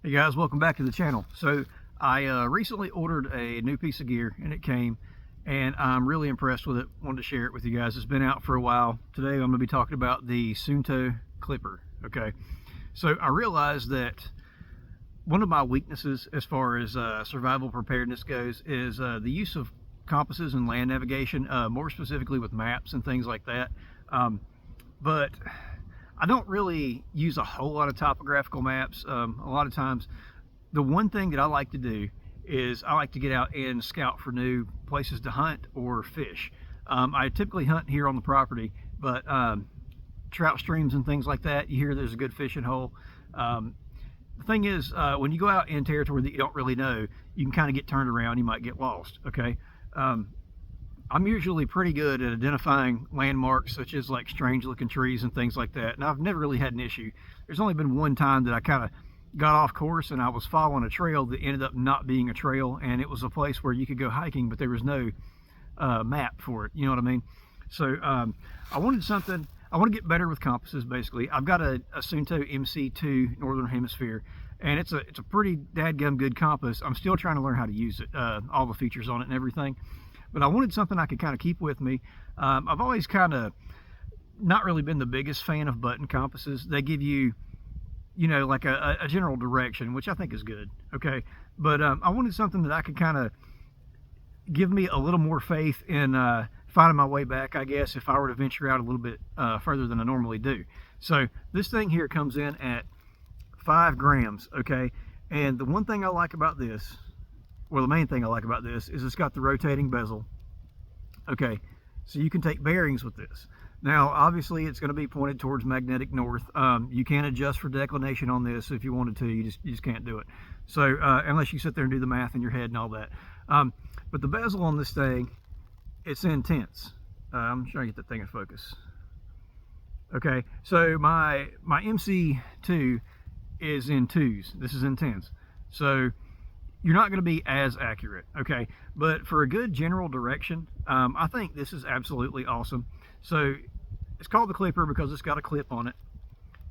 Hey guys, welcome back to the channel. So I recently ordered a new piece of gear and it came, and I'm really impressed with it. Wanted to share it with you guys. It's been out for a while. Today I'm going to be talking about the Suunto Clipper. Okay, so I realized that one of my weaknesses as far as survival preparedness goes is the use of compasses and land navigation, more specifically with maps and things like that. But I don't really use a whole lot of topographical maps. A lot of times, the one thing that I like to do is I like to get out and scout for new places to hunt or fish. I typically hunt here on the property, but trout streams and things like that, you hear there's a good fishing hole. The thing is, when you go out in territory that you don't really know, you can kind of get turned around, you might get lost, okay? I'm usually pretty good at identifying landmarks such as like strange looking trees and things like that, and I've never really had an issue. There's only been one time that I kind of got off course and I was following a trail that ended up not being a trail, and it was a place where you could go hiking but there was no map for it, you know what I mean? So I wanted something. I want to get better with compasses. Basically, I've got a Suunto MC2 Northern Hemisphere, and it's a pretty dadgum good compass. I'm still trying to learn how to use it, all the features on it and everything. But I wanted something I could kind of keep with me. I've always kind of not really been the biggest fan of button compasses. They give you, you know, like a general direction, which I think is good, okay? But I wanted something that I could kind of give me a little more faith in finding my way back, I guess, if I were to venture out a little bit further than I normally do. So this thing here comes in at 5 grams, okay? And the one thing I like about this, well, the main thing I like about this is it's got the rotating bezel. Okay, so you can take bearings with this. Now, obviously, it's going to be pointed towards magnetic north. You can adjust for declination on this if you wanted to. You just can't do it. So unless you sit there and do the math in your head and all that. But the bezel on this thing, it's intense. I'm trying to get that thing in focus. Okay, so my MC2 is in 2s. This is intense. So you're not going to be as accurate, okay? But for a good general direction, I think this is absolutely awesome. So it's called the Clipper because it's got a clip on it.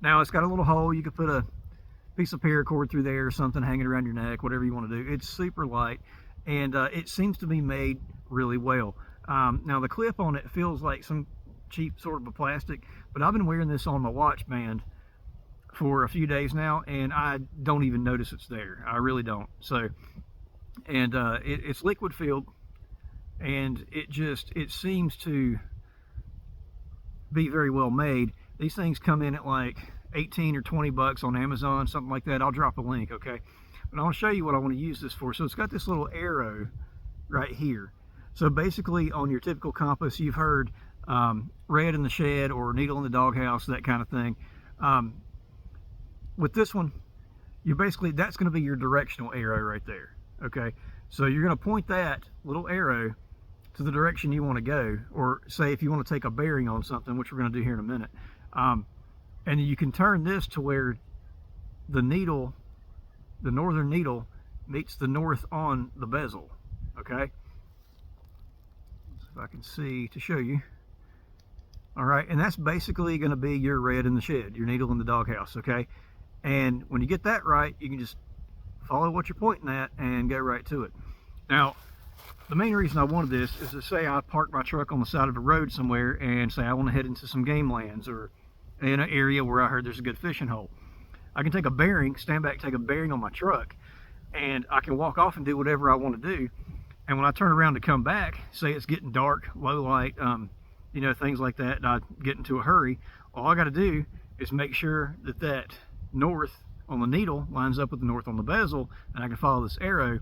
Now it's got a little hole. You could put a piece of paracord through there or something hanging around your neck, whatever you want to do. It's super light, and it seems to be made really well. Now the clip on it feels like some cheap sort of a plastic, but I've been wearing this on my watch band for a few days now, and I don't even notice it's there. I really don't. So, and it's liquid filled, and it seems to be very well made. These things come in at like 18 or 20 bucks on Amazon, something like that. I'll drop a link, okay? But I want to show you what I want to use this for. So it's got this little arrow right here. So basically, on your typical compass, you've heard red in the shed or needle in the doghouse, that kind of thing. With this one, you're basically, that's going to be your directional arrow right there, okay? So you're going to point that little arrow to the direction you want to go, or say if you want to take a bearing on something, which we're going to do here in a minute. And you can turn this to where the needle, the northern needle, meets the north on the bezel, okay? If I can see to show you. All right, and that's basically going to be your red in the shed, your needle in the doghouse, okay? And when you get that right, you can just follow what you're pointing at and go right to it. Now, the main reason I wanted this is to say I park my truck on the side of a road somewhere and say I want to head into some game lands or in an area where I heard there's a good fishing hole. I can take a bearing, stand back, take a bearing on my truck, and I can walk off and do whatever I want to do. And when I turn around to come back, say it's getting dark, low light, you know, things like that, and I get into a hurry, all I got to do is make sure that that north on the needle lines up with the north on the bezel, and I can follow this arrow,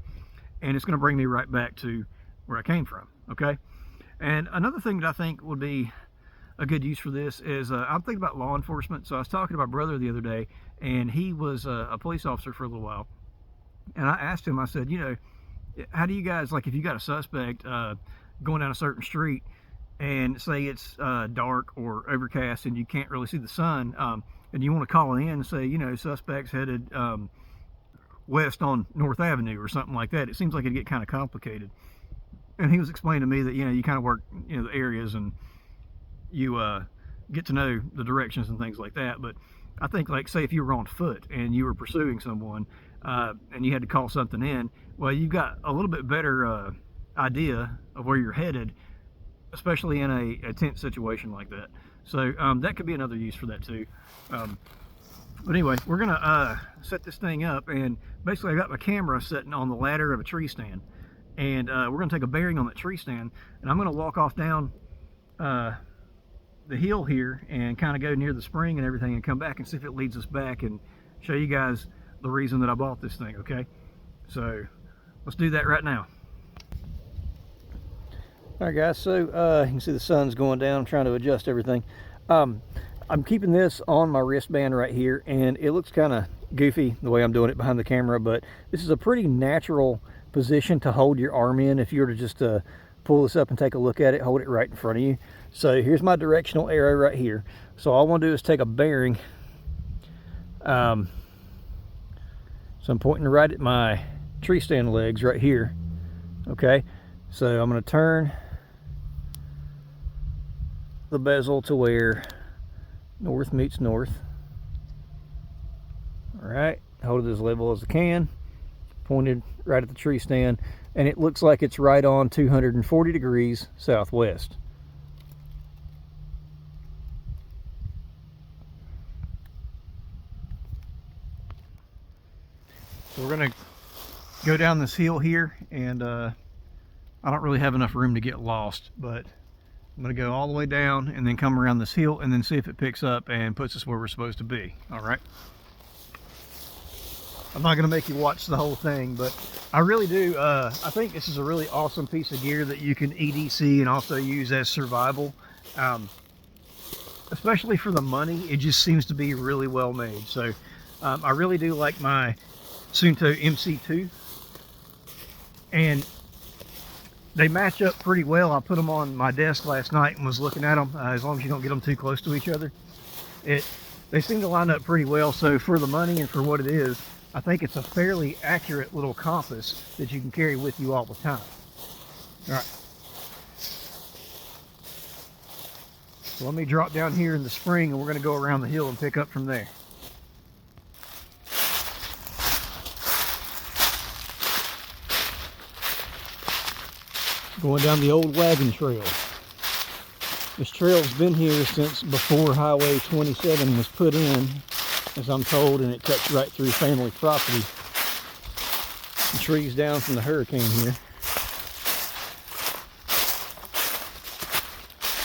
and it's going to bring me right back to where I came from, okay? And another thing that I think would be a good use for this is I'm thinking about law enforcement. So I was talking to my brother the other day, and he was a police officer for a little while, and I asked him, I said, you know, how do you guys, like if you got a suspect going down a certain street and say it's dark or overcast and you can't really see the sun, and you want to call it in and say, you know, suspects headed west on North Avenue or something like that, it seems like it'd get kind of complicated. And he was explaining to me that, you know, you kind of work, you know, the areas and you get to know the directions and things like that. But I think, like, say if you were on foot and you were pursuing someone and you had to call something in, well, you've got a little bit better idea of where you're headed, especially in a tense situation like that. So that could be another use for that too. But anyway, we're gonna set this thing up, and basically I got my camera sitting on the ladder of a tree stand, and we're gonna take a bearing on that tree stand, and I'm gonna walk off down the hill here and kind of go near the spring and everything and come back and see if it leads us back and show you guys the reason that I bought this thing. Okay, so let's do that right now. All right guys, so you can see the sun's going down. I'm trying to adjust everything. I'm keeping this on my wristband right here, and it looks kind of goofy the way I'm doing it behind the camera, but this is a pretty natural position to hold your arm in. If you were to just pull this up and take a look at it, hold it right in front of you. So here's my directional arrow right here. So all I want to do is take a bearing. So I'm pointing right at my tree stand legs right here. Okay, so I'm going to turn the bezel to where north meets north. All right, hold it as level as I can, pointed right at the tree stand, and it looks like it's right on 240 degrees southwest. So we're gonna go down this hill here, and I don't really have enough room to get lost, but I'm going to go all the way down and then come around this hill and then see if it picks up and puts us where we're supposed to be. All right. I'm not going to make you watch the whole thing, but I really do. I think this is a really awesome piece of gear that you can EDC and also use as survival. Especially for the money, it just seems to be really well made. So I really do like my Suunto MC2. And they match up pretty well. I put them on my desk last night and was looking at them. As long as you don't get them too close to each other, they seem to line up pretty well. So for the money and for what it is, I think it's a fairly accurate little compass that you can carry with you all the time. All right. So let me drop down here in the spring, and we're going to go around the hill and pick up from there. Going down the old wagon trail. This trail's been here since before Highway 27 was put in, as I'm told, and it cuts right through family property. The trees down from the hurricane here.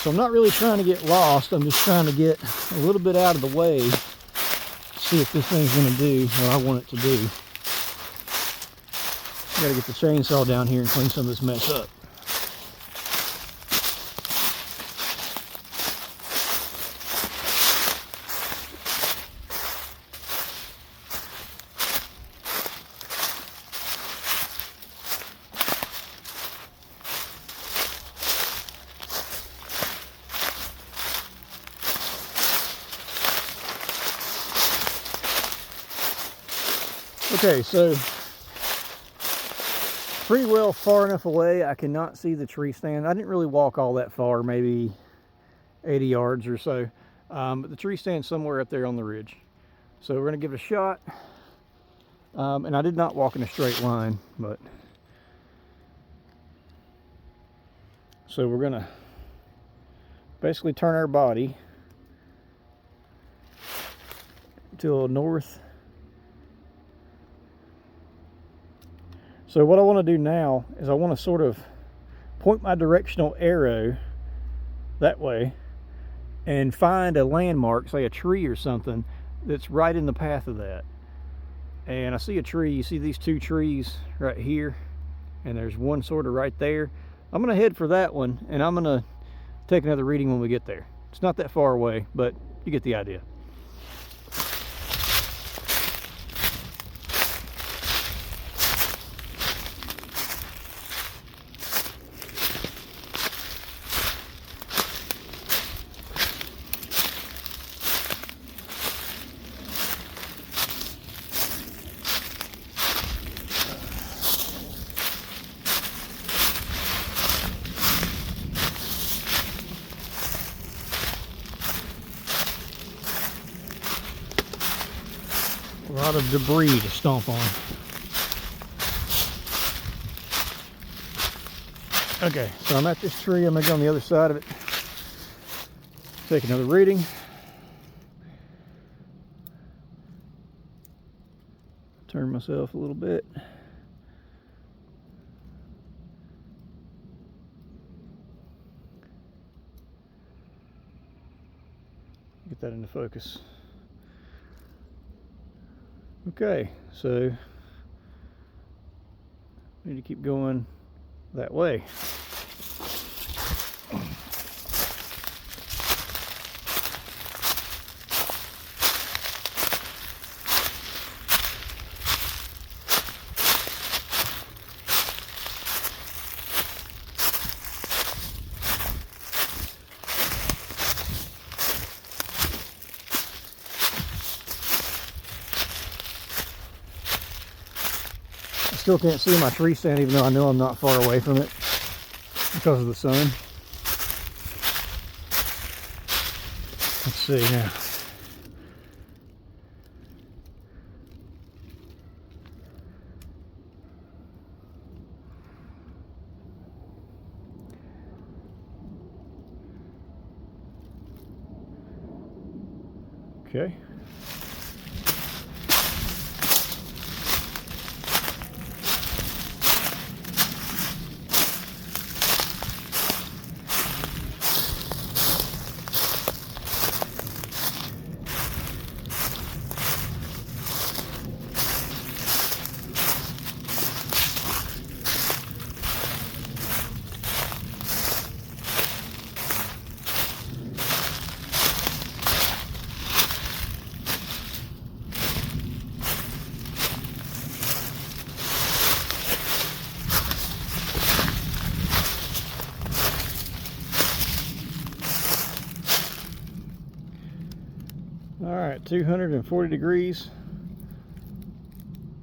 So I'm not really trying to get lost. I'm just trying to get a little bit out of the way, see if this thing's going to do what I want it to do. Got to get the chainsaw down here and clean some of this mess up. Okay, so pretty well far enough away I cannot see the tree stand. I didn't really walk all that far, maybe 80 yards or so, but the tree stand's somewhere up there on the ridge. So we're going to give it a shot, and I did not walk in a straight line, but so we're going to basically turn our body to north. So what I want to do now is I want to sort of point my directional arrow that way and find a landmark, say a tree or something, that's right in the path of that. And I see a tree. You see these two trees right here, and there's one sort of right there. I'm going to head for that one, and I'm going to take another reading when we get there. It's not that far away, but you get the idea. A lot of debris to stomp on. Okay, so I'm at this tree. I'm gonna go on the other side of it. Take another reading. Turn myself a little bit. Get that into focus. Okay, so need to keep going that way. Still can't see my tree stand, even though I know I'm not far away from it because of the sun. Let's see now. Okay. All right, 240 degrees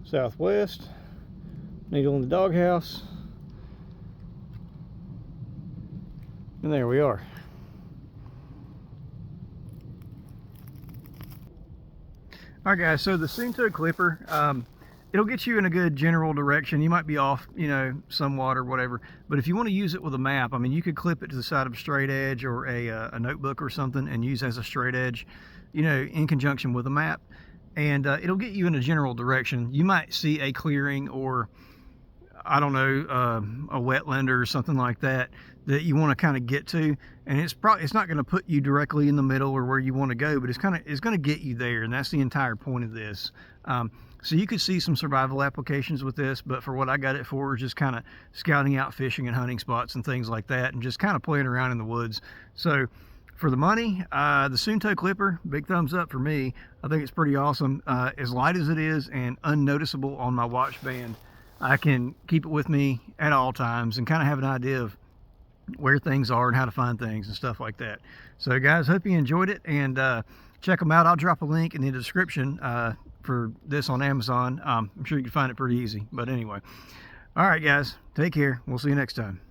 southwest, needle in the doghouse, and there we are. All right, guys, so the Suunto Clipper, it'll get you in a good general direction. You might be off, you know, somewhat or whatever, but if you want to use it with a map, I mean, you could clip it to the side of a straight edge or a notebook or something and use as a straight edge, you know, in conjunction with a map, and it'll get you in a general direction. You might see a clearing or, I don't know, a wetland or something like that that you want to kind of get to, and it's not going to put you directly in the middle or where you want to go, but it's going to get you there, and that's the entire point of this. So you could see some survival applications with this, but for what I got it for is just kind of scouting out fishing and hunting spots and things like that, and just kind of playing around in the woods. So for the money, the Suunto Clipper, big thumbs up for me. I think it's pretty awesome. As light as it is and unnoticeable on my watch band, I can keep it with me at all times and kind of have an idea of where things are and how to find things and stuff like that. So guys, hope you enjoyed it, and check them out. I'll drop a link in the description for this on Amazon. I'm sure you can find it pretty easy, but anyway. All right, guys, take care. We'll see you next time.